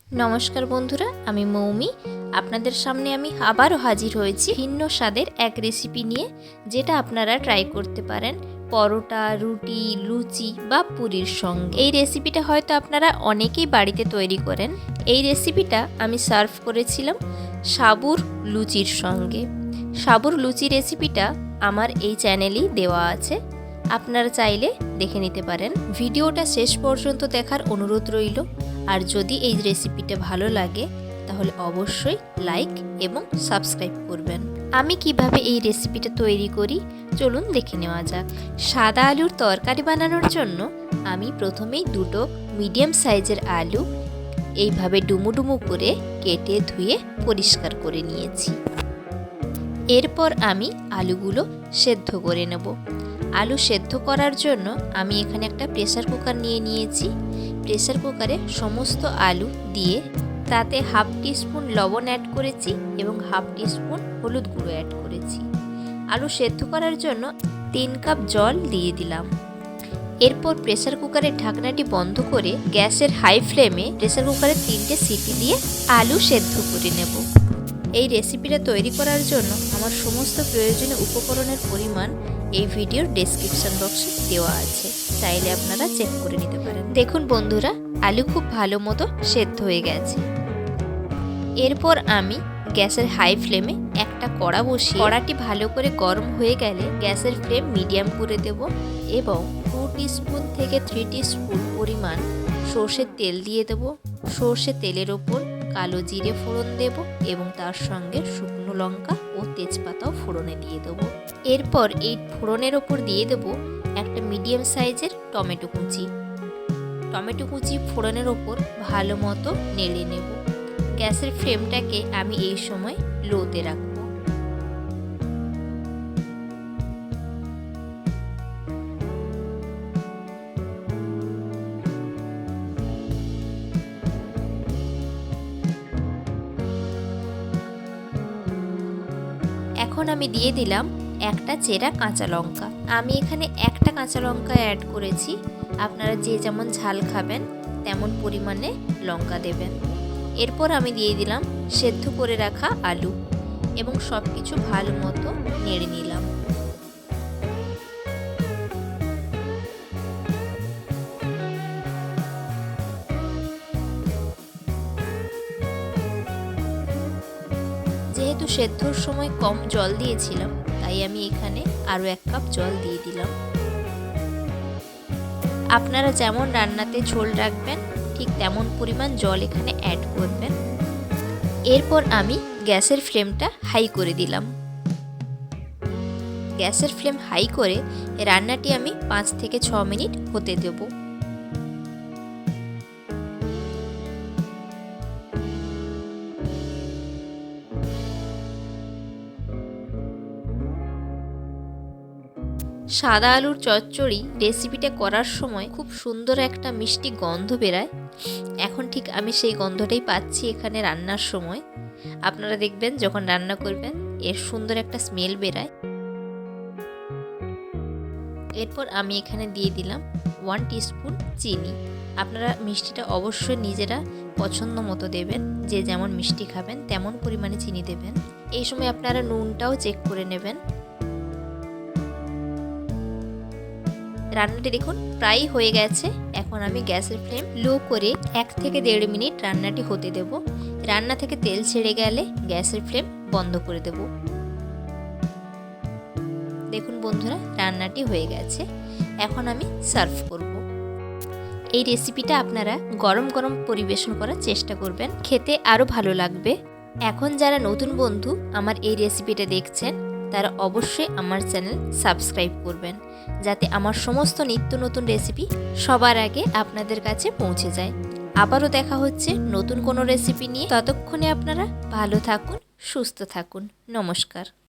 নমস্কার বন্ধুরা, আমি মৌমি। আপনাদের সামনে আমি আবারও হাজির হয়েছি ভিন্ন স্বাদের এক রেসিপি নিয়ে, যেটা আপনারা ট্রাই করতে পারেন পরোটা, রুটি, লুচি বা পুরির সঙ্গে। এই রেসিপিটা হয়তো আপনারা অনেকেই বাড়িতে তৈরি করেন। এই রেসিপিটা আমি সার্ভ করেছিলাম সাবুর লুচির সঙ্গে। সাবুর লুচি রেসিপিটা আমার এই চ্যানেলেই দেওয়া আছে, আপনারা চাইলে দেখে নিতে পারেন। ভিডিওটা শেষ পর্যন্ত দেখার অনুরোধ রইল। আর যদি এই রেসিপিটা ভালো লাগে তাহলে অবশ্যই লাইক এবং সাবস্ক্রাইব করবেন। আমি কিভাবে এই রেসিপিটা তৈরি করি চলুন দেখে নেওয়া যাক। সাদা আলুর তরকারি বানানোর জন্য আমি প্রথমেই দুটো মিডিয়াম সাইজের আলু এইভাবে ডুমু ডুমু করে কেটে ধুয়ে পরিষ্কার করে নিয়েছি। এরপর আমি আলুগুলো সেদ্ধ করে নেব। আলু সেদ্ধ করার জন্য আমি এখানে একটা প্রেসার কুকার নিয়ে নিয়েছি। প্রেসার কুকারে সমস্ত আলু দিয়ে তাতে হাফ টিস্পুন লবণ অ্যাড করেছি এবং হাফ টিস্পুন হলুদ গুঁড়ো অ্যাড করেছি। আলু সেদ্ধ করার জন্য 3 কাপ জল দিয়ে দিলাম। এরপর প্রেসার কুকারের ঢাকনাটি বন্ধ করে গ্যাসের হাই ফ্লেমে প্রেসার কুকারে 3টে সিটি দিয়ে আলু সেদ্ধ করে নেব। এই রেসিপিটা তৈরি করার জন্য আমার সমস্ত প্রয়োজনীয় উপকরণের পরিমাণ এই ভিডিওর ডেসক্রিপশন বক্সে দেওয়া আছে, চাইলে আপনারা চেক করে নিতে পারেন। দেখুন বন্ধুরা, আলু খুব ভালো মতো সেদ্ধ হয়ে গেছে। এরপর আমি গ্যাসের হাই ফ্লেমে একটা কড়া বসিয়ে কড়াটি ভালো করে গরম হয়ে গেলে গ্যাসের ফ্লেম মিডিয়াম করে দেব এবং 2 টিস্পুন থেকে 3 টিস্পুন পরিমাণ সর্ষের তেল দিয়ে দেব। সর্ষের তেলের ওপর কালো জিরে ফোড়ন দেব এবং তার সঙ্গে শুকনো লঙ্কা ও তেজপাতাও ফোড়নে দিয়ে দেবো। এরপর এই ফোড়নের ওপর দিয়ে দেব একটা মিডিয়াম সাইজের টমেটো কুচি। টমেটো কুচি ফোড়নের ওপর ভালো মতো নেড়ে নেব। গ্যাসের ফ্লেমটাকে আমি এই সময় লোতে রাখব। এখন আমি দিয়ে দিলাম একটা চেরা কাঁচা লঙ্কা। আমি এখানে একটা কাঁচা লঙ্কা অ্যাড করেছি, আপনারা যে যেমন ঝাল খাবেন তেমন পরিমাণে লঙ্কা দেবেন। এরপর আমি দিয়ে দিলাম সেদ্ধ করে রাখা আলু এবং সব কিছু ভালো মতো নেড়ে নিলাম। যেহেতু সেদ্ধর সময় কম জল দিয়েছিলাম, তাই আমি এখানে আরও 1 কাপ জল দিয়ে দিলাম। আপনারা যেমন রান্নাতে ঝোল রাখবেন ঠিক তেমন পরিমাণ জল এখানে অ্যাড করবেন। এরপর আমি গ্যাসের ফ্লেমটা হাই করে দিলাম। গ্যাসের ফ্লেম হাই করে রান্নাটি আমি 5 থেকে 6 মিনিট হতে দেব। সাদা আলুর চচ্চড়ি রেসিপিটা করার সময় খুব সুন্দর একটা মিষ্টি গন্ধ বেরায়। এখন ঠিক আমি সেই গন্ধটাই পাচ্ছি এখানে রান্নার সময়। আপনারা দেখবেন যখন রান্না করবেন এর সুন্দর একটা স্মেল বেরায়। এরপর আমি এখানে দিয়ে দিলাম 1 টিস্পুন চিনি। আপনারা মিষ্টিটা অবশ্যই নিজেরা পছন্দ মতো দেবেন, যে যেমন মিষ্টি খাবেন তেমন পরিমাণে চিনি দেবেন। এই সময় আপনারা নুনটাও চেক করে নেবেন। রান্নাটি দেখুন প্রায় হয়ে গেছে। এখন আমি গ্যাসের ফ্লেম লো করে 1 থেকে 1.5 মিনিট রান্নাটি হতে দেব। রান্না থেকে তেল ছেড়ে গেলে গ্যাসের ফ্লেম বন্ধ করে দেব। দেখুন বন্ধুরা, রান্নাটি হয়ে গেছে। এখন আমি সার্ভ করব। এই রেসিপিটা আপনারা গরম গরম পরিবেশন করার চেষ্টা করবেন, খেতে আরও ভালো লাগবে। এখন যারা নতুন বন্ধু আমার এই রেসিপিটা দেখছেন তারা অবশ্যই আমার চ্যানেল সাবস্ক্রাইব করবেন, যাতে আমার সমস্ত নিত্য নতুন রেসিপি সবার আগে আপনাদের কাছে পৌঁছে যায়। আবারও দেখা হচ্ছে নতুন কোনো রেসিপি নিয়ে। ততক্ষণে আপনারা ভালো থাকুন, সুস্থ থাকুন। নমস্কার।